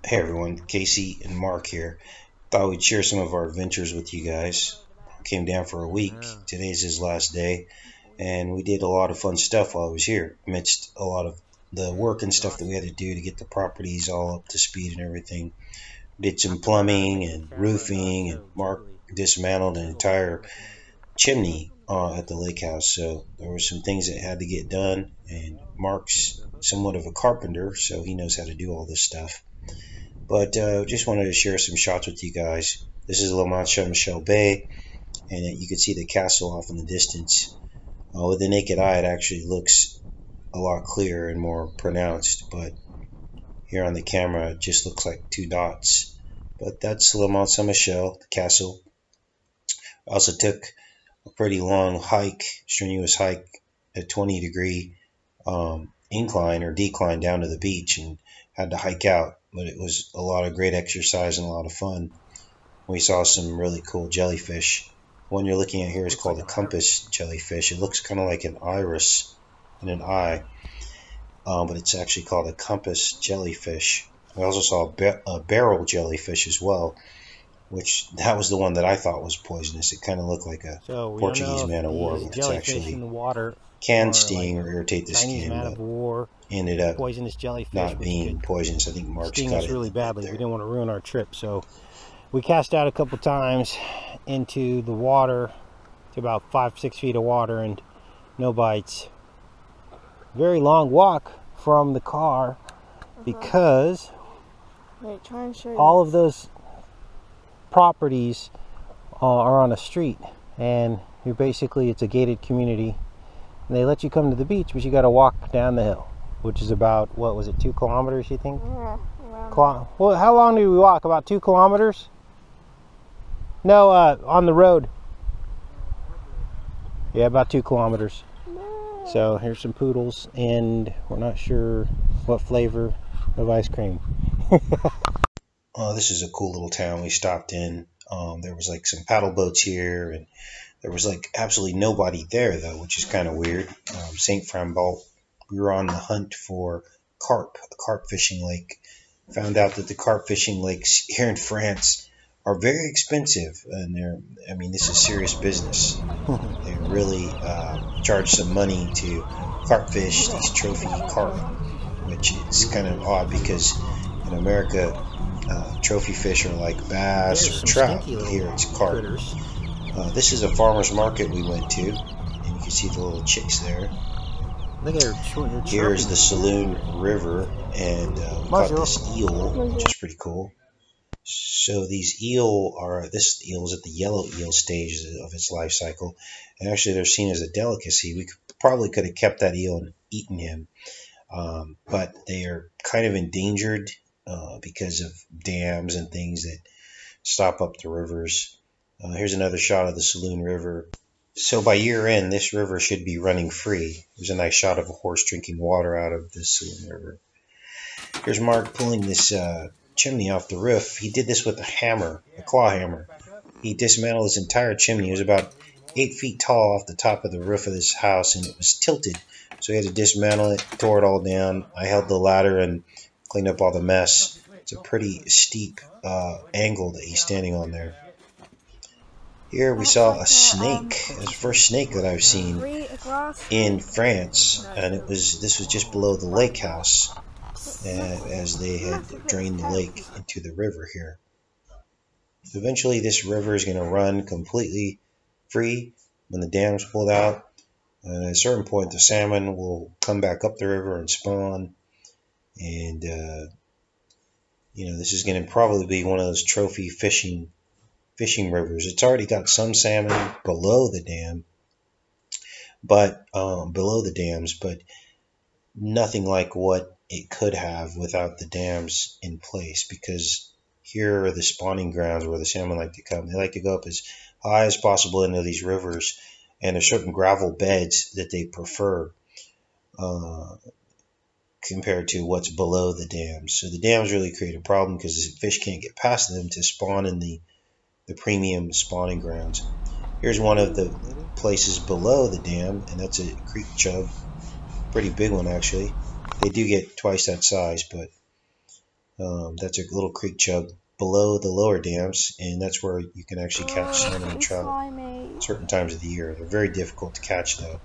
Hey everyone, Casey and Mark here. Thought we'd share some of our adventures with you guys. Came down for a week. Yeah. Today's his last day, and we did a lot of fun stuff while I was here. Amidst a lot of the work and stuff that we had to do to get the properties all up to speed and everything. Did some plumbing and roofing, and Mark dismantled an entire chimney at the lake house. So there were some things that had to get done, and Mark's somewhat of a carpenter, so he knows how to do all this stuff. But just wanted to share some shots with you guys. This is La Mancha Michel Bay, and you can see the castle off in the distance. With the naked eye, it actually looks a lot clearer and more pronounced, but here on the camera, it just looks like two dots. But that's Le Mont Saint Michel, the castle. I also took a pretty long hike, strenuous hike at 20-degree incline or decline down to the beach, and had to hike out. But it was a lot of great exercise and a lot of fun. We saw some really cool jellyfish. One you're looking at here is called a compass jellyfish. It looks kind of like an iris in an eye, but it's actually called a compass jellyfish. We also saw a barrel jellyfish as well, which that was the one that I thought was poisonous. It kind of looked like a Portuguese man of war, but it's actually in the water can sting or irritate the Chinese skin, man of but war, ended up poisonous jellyfish, not which being could poisonous. I think Mark's sting got us it really badly. there. We didn't want to ruin our trip, so we cast out a couple times into the water, to about 5-6 feet of water, and no bites. Very long walk from the car because Wait, try and show you. all of those properties are on a street, and you're basically, it's a gated community, and they let you come to the beach, but you got to walk down the hill, which is about, what was it, 2 kilometers, you think? Yeah, Well, how long did we walk? About 2 kilometers? No, on the road. Yeah, about 2 kilometers. So here's some poodles, and we're not sure what flavor of ice cream. This is a cool little town we stopped in. There was like some paddle boats here, and there was like absolutely nobody there though, which is kind of weird. St. Frambalt, we were on the hunt for carp, a carp fishing lake. Found out that the carp fishing lakes here in France are very expensive, and this is serious business. They really charge some money to carp fish these trophy carp, which is kind of odd because in America, trophy fish are like bass or trout. Here it's carp. This is a farmer's market we went to, and you can see the little chicks there. Look at her. Here is the Saloon River, and we caught this eel, which is pretty cool. So this eel is at the yellow eel stage of its life cycle, and actually they're seen as a delicacy. We probably could have kept that eel and eaten him, but they are kind of endangered because of dams and things that stop up the rivers. Here's another shot of the Saloon River. So by year end, this river should be running free. There's a nice shot of a horse drinking water out of the Saloon River. Here's Mark pulling this chimney off the roof. He did this with a hammer, a claw hammer. He dismantled his entire chimney. It was about 8 feet tall off the top of the roof of this house, and it was tilted. So he had to dismantle it, tore it all down. I held the ladder and cleaned up all the mess. It's a pretty steep angle that he's standing on there. Here we saw a snake. It was the first snake that I've seen in France, and this was just below the lake house, as they had drained the lake into the river here. Eventually this river is going to run completely free when the dam's pulled out. At a certain point the salmon will come back up the river and spawn, and this is going to probably be one of those trophy fishing rivers. It's already got some salmon below the dam, but below the dams, but nothing like what it could have without the dams in place, because here are the spawning grounds where the salmon like to come. They like to go up as high as possible into these rivers, and there's certain gravel beds that they prefer compared to what's below the dams. So the dams really create a problem because the fish can't get past them to spawn in the premium spawning grounds. Here's one of the places below the dam, and that's a creek chub. Pretty big one actually. They do get twice that size, but That's a little creek chub below the lower dams, and that's where you can actually catch salmon and trout certain times of the year. They're very difficult to catch, though.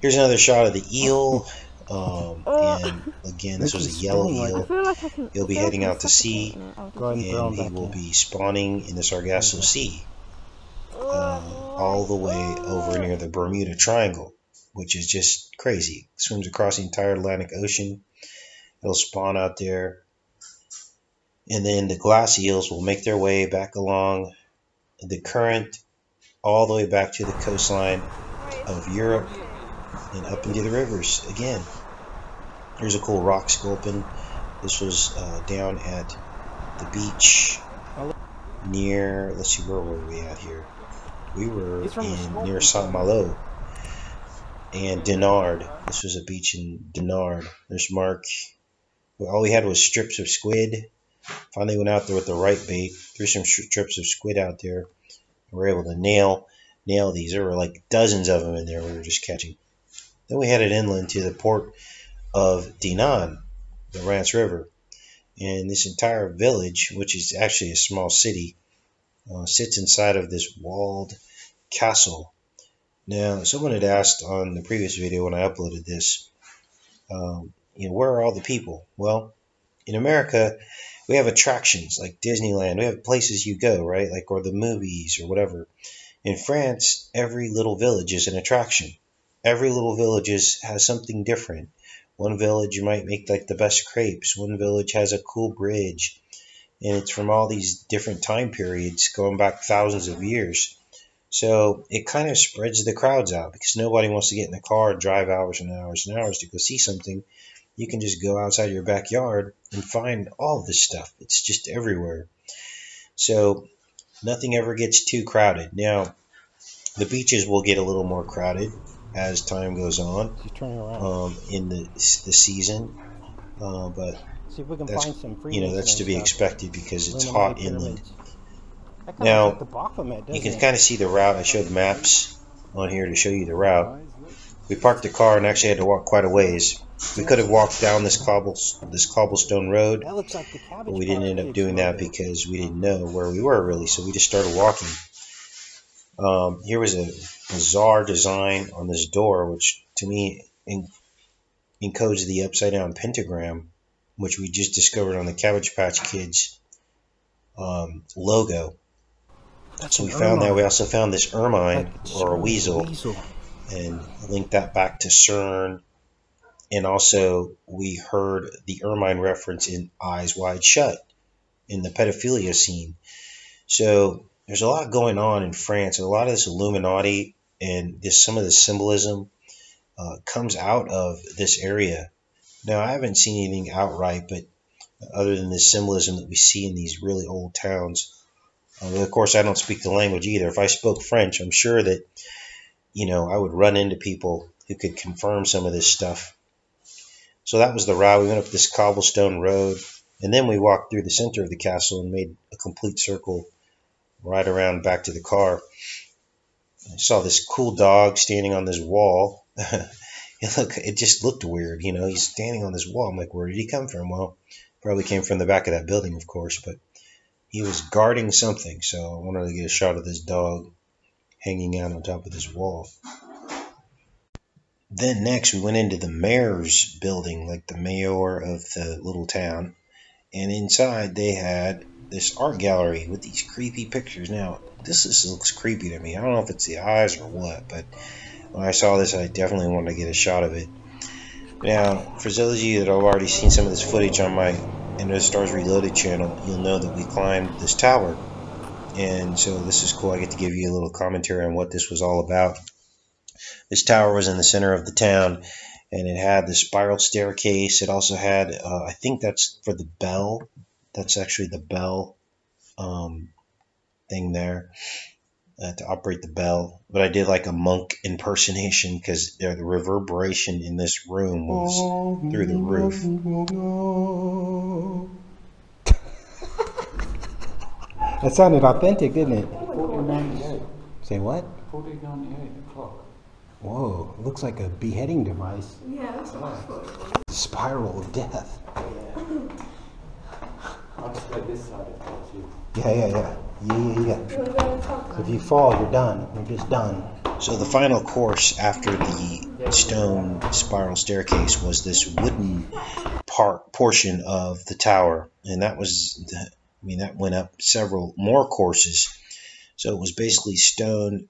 Here's another shot of the eel, and again, this was a yellow eel. He'll be heading out to sea, and he will be spawning in the Sargasso Sea, all the way over near the Bermuda Triangle, which is just crazy. Swims across the entire Atlantic Ocean. It'll spawn out there. And then the glass eels will make their way back along the current all the way back to the coastline of Europe and up into the rivers again. Here's a cool rock sculpin. This was down at the beach near, let's see, where were we at here? We were near Saint Malo and Dinard. This was a beach in Dinard. There's Mark. All we had was strips of squid. Finally went out there with the right bait, threw some strips of squid out there. We were able to nail these. There were like dozens of them in there we were just catching. Then we headed inland to the port of Dinan, the Rance River. And this entire village, which is actually a small city, sits inside of this walled castle. Now, someone had asked on the previous video when I uploaded this, where are all the people? Well, in America, we have attractions like Disneyland. We have places you go, right? Like, or the movies or whatever. In France, every little village is an attraction. Every little village has something different. One village might make like the best crepes. One village has a cool bridge. And it's from all these different time periods going back thousands of years. So it kind of spreads the crowds out because nobody wants to get in the car and drive hours and hours and hours to go see something. You can just go outside your backyard and find all this stuff. It's just everywhere. So nothing ever gets too crowded. Now, the beaches will get a little more crowded as time goes on in the season. But see if we can that's, find some Freemason that's to be expected because it's hot inland. Now, you can kind of see the route. I showed maps on here to show you the route. We parked the car and actually had to walk quite a ways. We could have walked down this cobblestone road, but we didn't end up doing that because we didn't know where we were really, so we just started walking. Here was a bizarre design on this door, which to me encodes the upside down pentagram, which we just discovered on the Cabbage Patch Kids logo. So we found that. We also found this ermine or a weasel and linked that back to CERN. And also we heard the ermine reference in Eyes Wide Shut in the pedophilia scene. So there's a lot going on in France. A lot of this Illuminati and some of the symbolism comes out of this area. Now, I haven't seen anything outright, but other than this symbolism that we see in these really old towns. Of course, I don't speak the language either. If I spoke French, I'm sure that, I would run into people who could confirm some of this stuff. So that was the route. We went up this cobblestone road, and then we walked through the center of the castle and made a complete circle right around back to the car. I saw this cool dog standing on this wall. It just looked weird, he's standing on this wall. I'm like, where did he come from? Well, probably came from the back of that building, of course, but he was guarding something, so I wanted to get a shot of this dog hanging out on top of this wall. Then next we went into the mayor's building, like the mayor of the little town, and inside they had this art gallery with these creepy pictures. Now, this looks creepy to me. I don't know if it's the eyes or what, but when I saw this, I definitely wanted to get a shot of it. Now, for those of you that have already seen some of this footage on my Into the Stars Reloaded channel, you'll know that we climbed this tower. And so this is cool. I get to give you a little commentary on what this was all about. This tower was in the center of the town, and it had the spiral staircase. It also had, I think that's for the bell. That's actually the bell thing there to operate the bell. But I did like a monk impersonation because the reverberation in this room was through the roof. That sounded authentic, didn't it? 1498. Say what? 1498, the clock. Whoa, looks like a beheading device. Yeah, that's what I thought. Spiral of death. I'll just go this side if that's you. Yeah. So if you fall, you're done. You're just done. So the final course after the stone spiral staircase was this wooden portion of the tower, and that was, that went up several more courses. So it was basically stone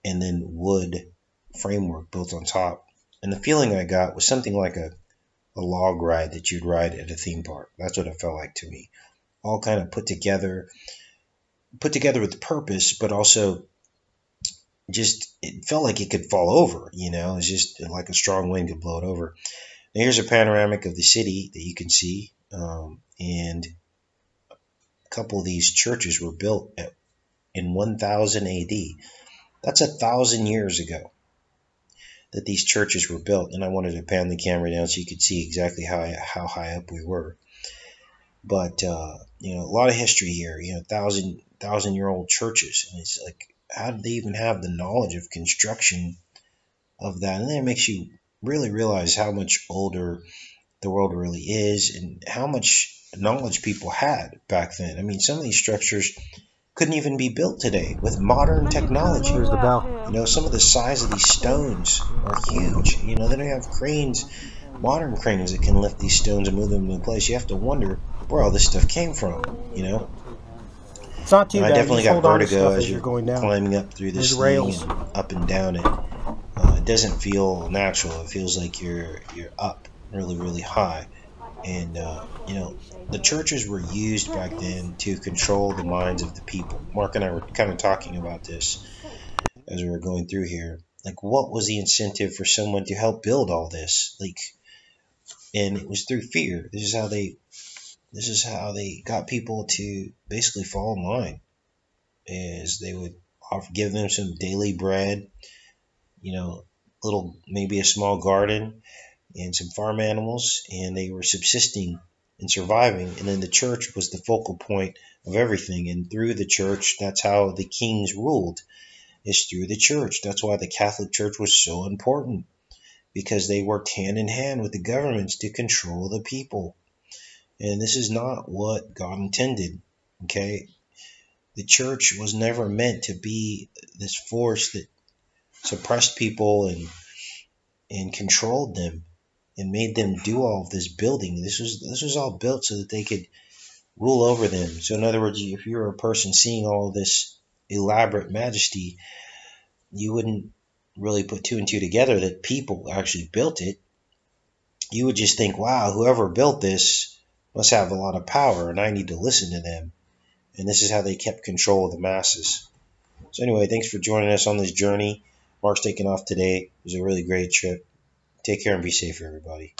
and then wood framework built on top. And the feeling I got was something like a log ride that you'd ride at a theme park. That's what it felt like to me. All kind of put together with purpose, but also just, it felt like it could fall over, it's just like a strong wind could blow it over. Now here's a panoramic of the city that you can see, and a couple of these churches were built in 1000 AD. That's 1,000 years ago that these churches were built, and I wanted to pan the camera down so you could see exactly how high up we were. But a lot of history here. 1,000-year-old churches, and it's like, how did they even have the knowledge of construction of that? And then it makes you really realize how much older the world really is, and how much knowledge people had back then. I mean, some of these structures couldn't even be built today with modern technology. Here's the bell. Some of the size of these stones are huge. They don't have cranes, modern cranes that can lift these stones and move them into place. You have to wonder where all this stuff came from. It's not too bad. I definitely got vertigo as you're going down. climbing up through this thing and up and down it. It doesn't feel natural. It feels like you're up really, really high. And the churches were used back then to control the minds of the people. Mark and I were kind of talking about this as we were going through here. Like, what was the incentive for someone to help build all this? And it was through fear. This is how they got people to basically fall in line, is they would give them some daily bread, maybe a small garden and some farm animals, and they were subsisting and surviving. And then the church was the focal point of everything. And through the church, that's how the kings ruled, is through the church. That's why the Catholic Church was so important, because they worked hand in hand with the governments to control the people. And this is not what God intended, okay? The church was never meant to be this force that suppressed people and controlled them and made them do all of this building. This was all built so that they could rule over them. So in other words, if you were a person seeing all of this elaborate majesty, you wouldn't really put two and two together that people actually built it. You would just think, wow, whoever built this must have a lot of power, and I need to listen to them. And this is how they kept control of the masses. So anyway, thanks for joining us on this journey. Mark's taking off today. It was a really great trip. Take care and be safe, everybody.